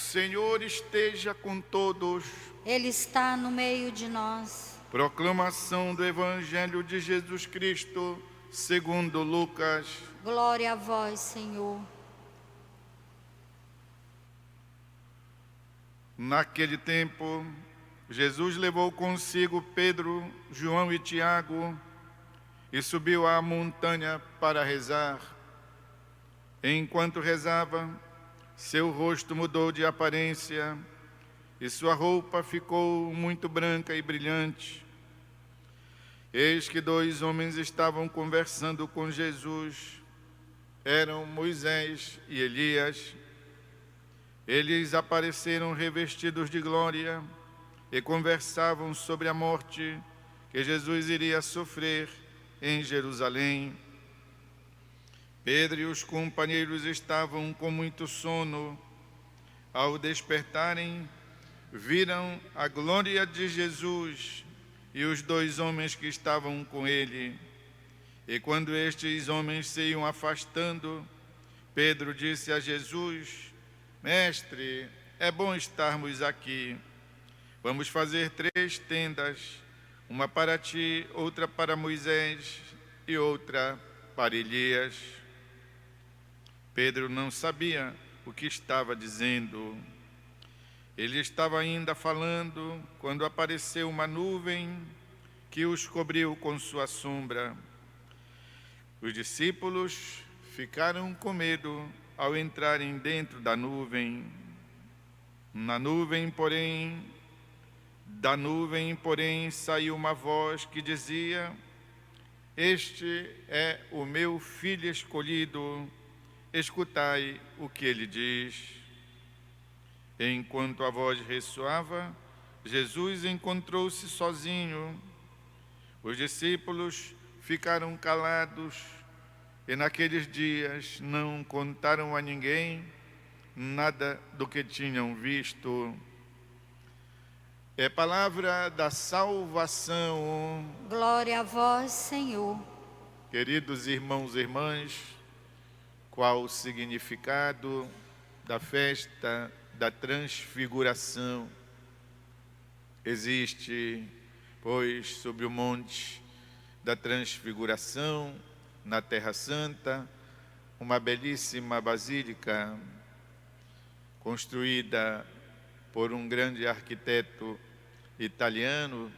Senhor esteja com todos. Ele está no meio de nós. Proclamação do Evangelho de Jesus Cristo, segundo Lucas. Glória a vós, Senhor. Naquele tempo, Jesus levou consigo Pedro, João e Tiago e subiu à montanha para rezar. Enquanto rezava, seu rosto mudou de aparência e sua roupa ficou muito branca e brilhante. Eis que 2 homens estavam conversando com Jesus. Eram Moisés e Elias. Eles apareceram revestidos de glória e conversavam sobre a morte que Jesus iria sofrer em Jerusalém. Pedro e os companheiros estavam com muito sono. Ao despertarem, viram a glória de Jesus e os 2 homens que estavam com ele. E quando estes homens se iam afastando, Pedro disse a Jesus: Mestre, é bom estarmos aqui. Vamos fazer 3 tendas, uma para ti, outra para Moisés e outra para Elias. Pedro não sabia o que estava dizendo. Ele estava ainda falando quando apareceu uma nuvem que os cobriu com sua sombra. Os discípulos ficaram com medo ao entrarem dentro da nuvem. Da nuvem, porém, saiu uma voz que dizia: Este é o meu filho escolhido, escutai o que ele diz. Enquanto a voz ressoava, Jesus encontrou-se sozinho. Os discípulos ficaram calados e naqueles dias não contaram a ninguém nada do que tinham visto. É palavra da salvação. Glória a vós, Senhor. Queridos irmãos e irmãs, qual o significado da festa da transfiguração? Existe, pois, sobre o monte da transfiguração, na Terra Santa, uma belíssima basílica construída por um grande arquiteto italiano,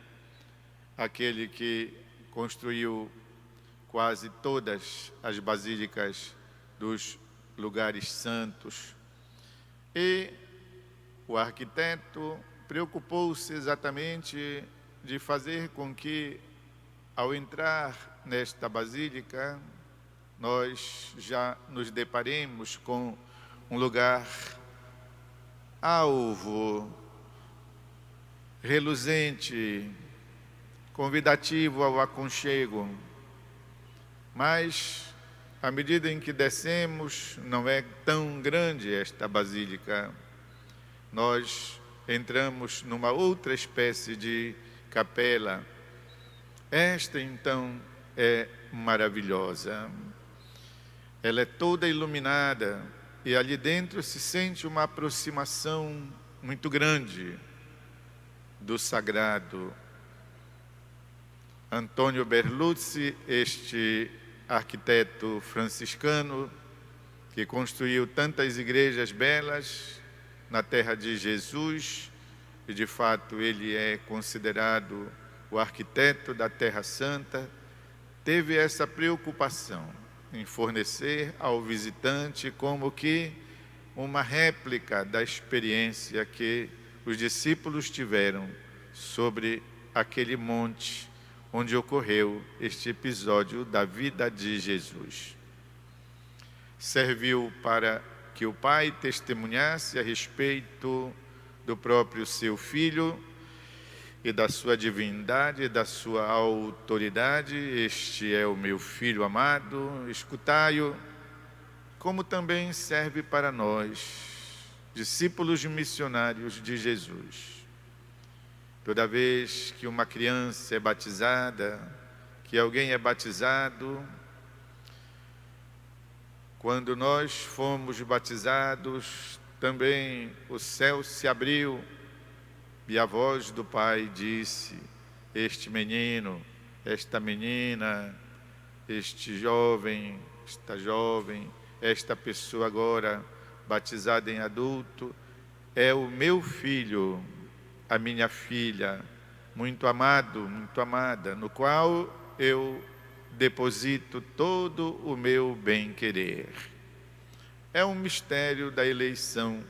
aquele que construiu quase todas as basílicas dos lugares santos. E o arquiteto preocupou-se exatamente de fazer com que, ao entrar nesta basílica, nós já nos deparemos com um lugar alvo, reluzente, convidativo ao aconchego. Mas, à medida em que descemos, não é tão grande esta basílica. Nós entramos numa outra espécie de capela. Esta, então, é maravilhosa. Ela é toda iluminada e ali dentro se sente uma aproximação muito grande do sagrado. Antônio Berluzzi, este arquiteto franciscano que construiu tantas igrejas belas na terra de Jesus, e de fato ele é considerado o arquiteto da Terra Santa, teve essa preocupação em fornecer ao visitante como que uma réplica da experiência que os discípulos tiveram sobre aquele monte onde ocorreu este episódio da vida de Jesus. Serviu para que o Pai testemunhasse a respeito do próprio seu Filho e da sua divindade, da sua autoridade. Este é o meu Filho amado, escutai-o. Como também serve para nós, discípulos missionários de Jesus. Toda vez que uma criança é batizada, que alguém é batizado, quando nós fomos batizados, também o céu se abriu e a voz do Pai disse: este menino, esta menina, este jovem, esta jovem, esta pessoa agora batizada em adulto, é o meu filho, a minha filha, muito amado, muito amada, no qual eu deposito todo o meu bem-querer. É um mistério da eleição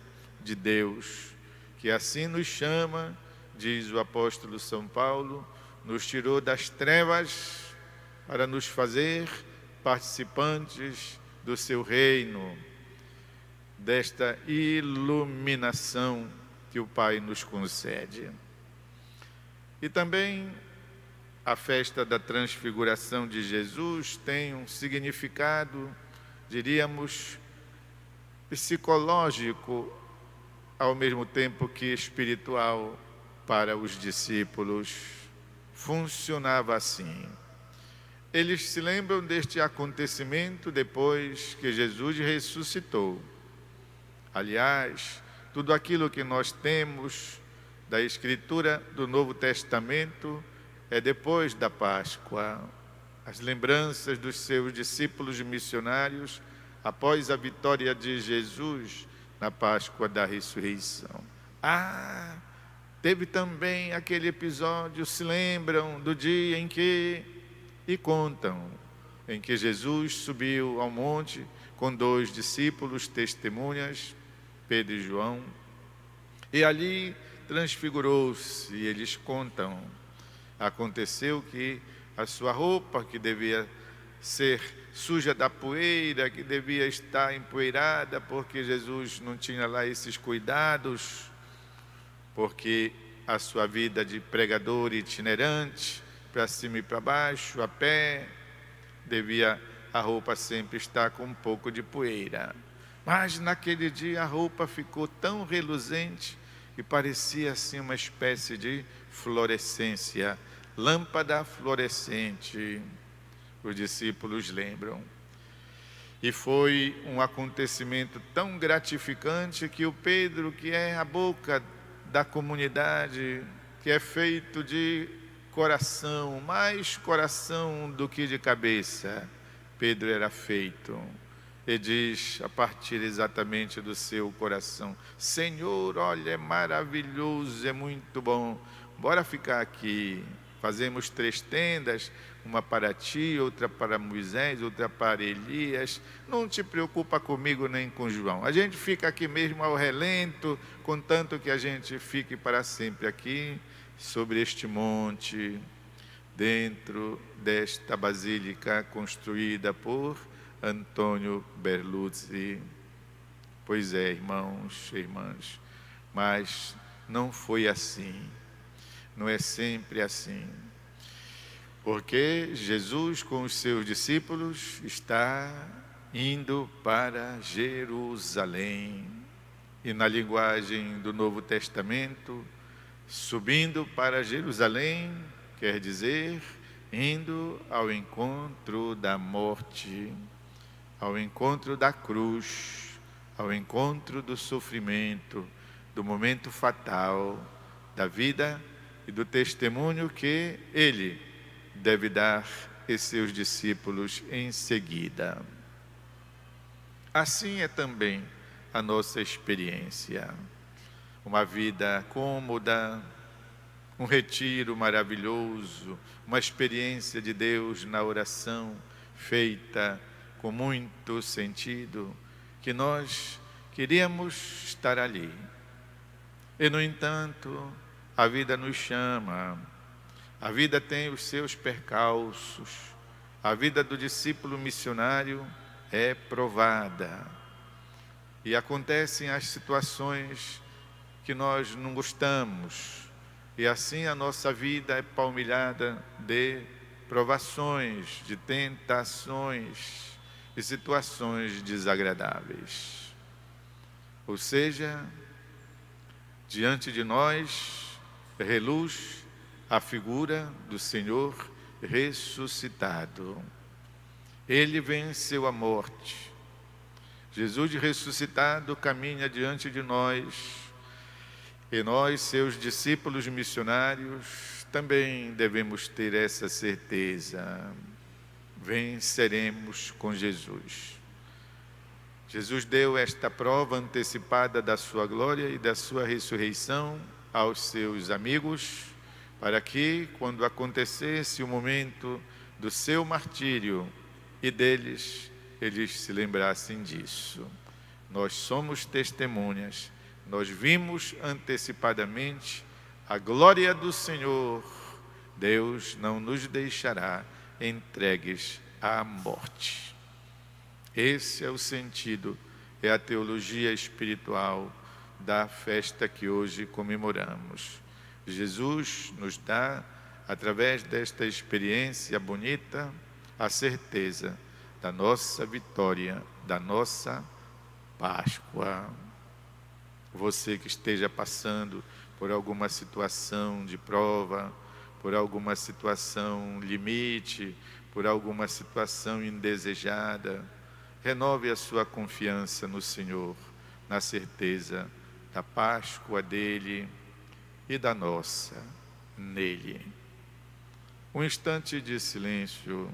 de Deus, que assim nos chama, diz o apóstolo São Paulo, nos tirou das trevas para nos fazer participantes do seu reino, desta iluminação que o Pai nos concede. E também a festa da transfiguração de Jesus tem um significado, diríamos, psicológico, ao mesmo tempo que espiritual para os discípulos. Funcionava assim. Eles se lembram deste acontecimento depois que Jesus ressuscitou. Aliás, tudo aquilo que nós temos da Escritura do Novo Testamento é depois da Páscoa. As lembranças dos seus discípulos missionários após a vitória de Jesus na Páscoa da ressurreição. Teve também aquele episódio, se lembram do dia em que, e contam, em que Jesus subiu ao monte com 2 discípulos testemunhas, Pedro e João, e ali transfigurou-se, e eles contam. Aconteceu que a sua roupa, que devia ser suja da poeira, que devia estar empoeirada, porque Jesus não tinha lá esses cuidados, porque a sua vida de pregador itinerante, para cima e para baixo, a pé, devia a roupa sempre estar com um pouco de poeira. Mas naquele dia a roupa ficou tão reluzente que parecia assim uma espécie de fluorescência, lâmpada fluorescente. Os discípulos lembram. E foi um acontecimento tão gratificante que o Pedro, que é a boca da comunidade, que é feito de coração, mais coração do que de cabeça, Pedro era feito. E diz, a partir exatamente do seu coração: Senhor, olha, é maravilhoso, é muito bom, bora ficar aqui. Fazemos 3 tendas, uma para ti, outra para Moisés, outra para Elias. Não te preocupa comigo nem com João. A gente fica aqui mesmo ao relento, contanto que a gente fique para sempre aqui, sobre este monte, dentro desta basílica construída por Antônio Berluzzi. Pois é, irmãos e irmãs, mas não foi assim, não é sempre assim, porque Jesus com os seus discípulos está indo para Jerusalém, e na linguagem do Novo Testamento, subindo para Jerusalém quer dizer indo ao encontro da morte, ao encontro da cruz, ao encontro do sofrimento, do momento fatal da vida e do testemunho que ele deve dar a seus discípulos em seguida. Assim é também a nossa experiência. Uma vida cômoda, um retiro maravilhoso, uma experiência de Deus na oração feita com muito sentido, que nós queríamos estar ali. E, no entanto, a vida nos chama, a vida tem os seus percalços, a vida do discípulo missionário é provada. E acontecem as situações que nós não gostamos, e assim a nossa vida é palmilhada de provações, de tentações e situações desagradáveis. Ou seja, diante de nós reluz a figura do Senhor ressuscitado. Ele venceu a morte, Jesus ressuscitado caminha diante de nós, e nós, seus discípulos missionários, também devemos ter essa certeza: venceremos com Jesus. Jesus deu esta prova antecipada da sua glória e da sua ressurreição aos seus amigos, para que, quando acontecesse o momento do seu martírio e deles, eles se lembrassem disso. Nós somos testemunhas, nós vimos antecipadamente a glória do Senhor. Deus não nos deixará entregues à morte. Esse é o sentido, é a teologia espiritual da festa que hoje comemoramos. Jesus nos dá, através desta experiência bonita, a certeza da nossa vitória, da nossa Páscoa. Você que esteja passando por alguma situação de prova, por alguma situação limite, por alguma situação indesejada, renove a sua confiança no Senhor, na certeza da Páscoa dele e da nossa nele. Um instante de silêncio.